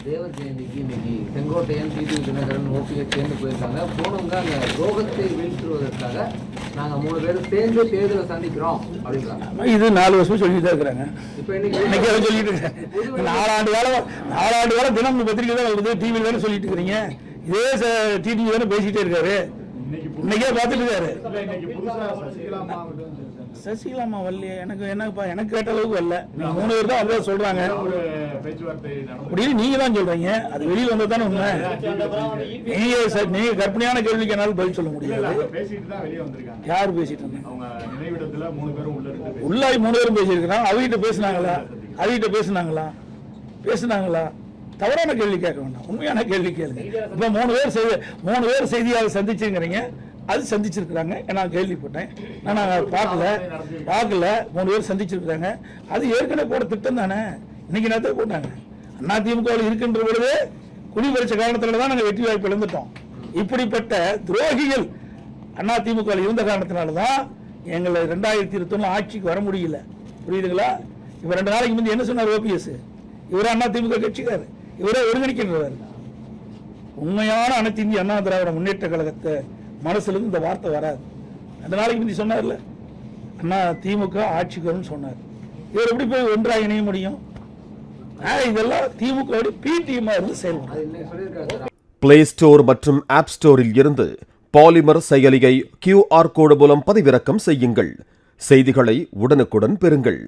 தேவர் ஜெயந்திக்கு இன்னைக்கு Sengottaiyan TTV Dinakaran OPS சேர்ந்து போயிருக்காங்க. போனவங்க அந்த துரோகத்தை வீழ்த்துவதற்காக நாங்கள் 3 பேரும் சேர்ந்து தேர்தலை சந்திக்கிறோம் அப்படிங்கிறாங்க. இது 4 வருஷம் சொல்லிட்டு தான் இருக்கிறாங்க. இப்போ இன்னைக்கு சொல்லிட்டு இருக்காங்க. 4 ஆண்டு காலம் தினம் பத்திரிகை தான் வருது, டிவியில் தானே சொல்லிட்டு இருக்கிறீங்க. இதே டிடிவி தானே பேசிட்டே இருக்காரு. இன்னைக்கே பார்த்துட்டு இருக்காரு. சசிகலாமா வரலையே, எனக்கு கேட்ட அளவுக்கு வரல. நீங்க 3 பேர் தான் அப்படியே சொல்றாங்க அப்படின்னு நீங்க தான் சொல்றீங்க. அது வெளியில் வந்தது தானே உண்மை. நீங்க கற்பனையான கேள்விக்கு என்னாலும் பதில் சொல்ல முடியாது. யார் பேசிட்டு இருந்தாங்க? உள்ளாய் 3 பேரும் பேசியிருக்கிறாங்க. அவகிட்ட பேசினாங்களா? தவறான கேள்வி கேட்க வேண்டாம், உண்மையான கேள்வி கேளுங்க. இப்ப 3 பேர் செய்தியாளர் சந்திச்சுங்கிறீங்க. அது சந்திச்சிருக்கிறாங்க, நான் கேள்விப்பட்டேன். நான் பார்க்கல. 3 பேர் சந்திச்சிருக்கிறாங்க. அது ஏற்கனவே போட திட்டம் தானே. இன்னைக்கு நேரத்தை போட்டாங்க. அதிமுக இருக்கின்ற பொழுது குடி பறிச்ச காரணத்தினால தான் நாங்கள் வெற்றி வாய்ப்பு இழந்துட்டோம். இப்படிப்பட்ட துரோகிகள் அதிமுக இருந்த காரணத்தினால தான் எங்களை 2021 ஆட்சிக்கு வர முடியல. புரியுதுங்களா? இப்ப 2 நாளைக்கு முந்தைய என்ன சொன்னார் ஓபிஎஸ்? இவரே அதிமுக கட்சிக்காரு, இவரே ஒருங்கிணைக்கின்றவர். உண்மையான அனைத்து இந்திய அண்ணா திராவிட முன்னேற்ற கழகத்தை மனசுல இருந்து இந்த வார்த்தை வராது. 2 நாளைக்கு முந்தி சொன்னார்ல, அண்ணா திமுக ஆட்சிக்கு வரும்னு சொன்னார். இவர் எப்படி போய் ஒன்றாக இணைய முடியும்? இதெல்லாம் திமுக பிடிஎம் இருந்து செயல்படும். பிளே ஸ்டோர் மற்றும் ஆப் ஸ்டோரில் இருந்து பாலிமர் செயலியை QR கோடு மூலம் பதிவிறக்கம் செய்யுங்கள். செய்திகளை உடனுக்குடன் பெறுங்கள்.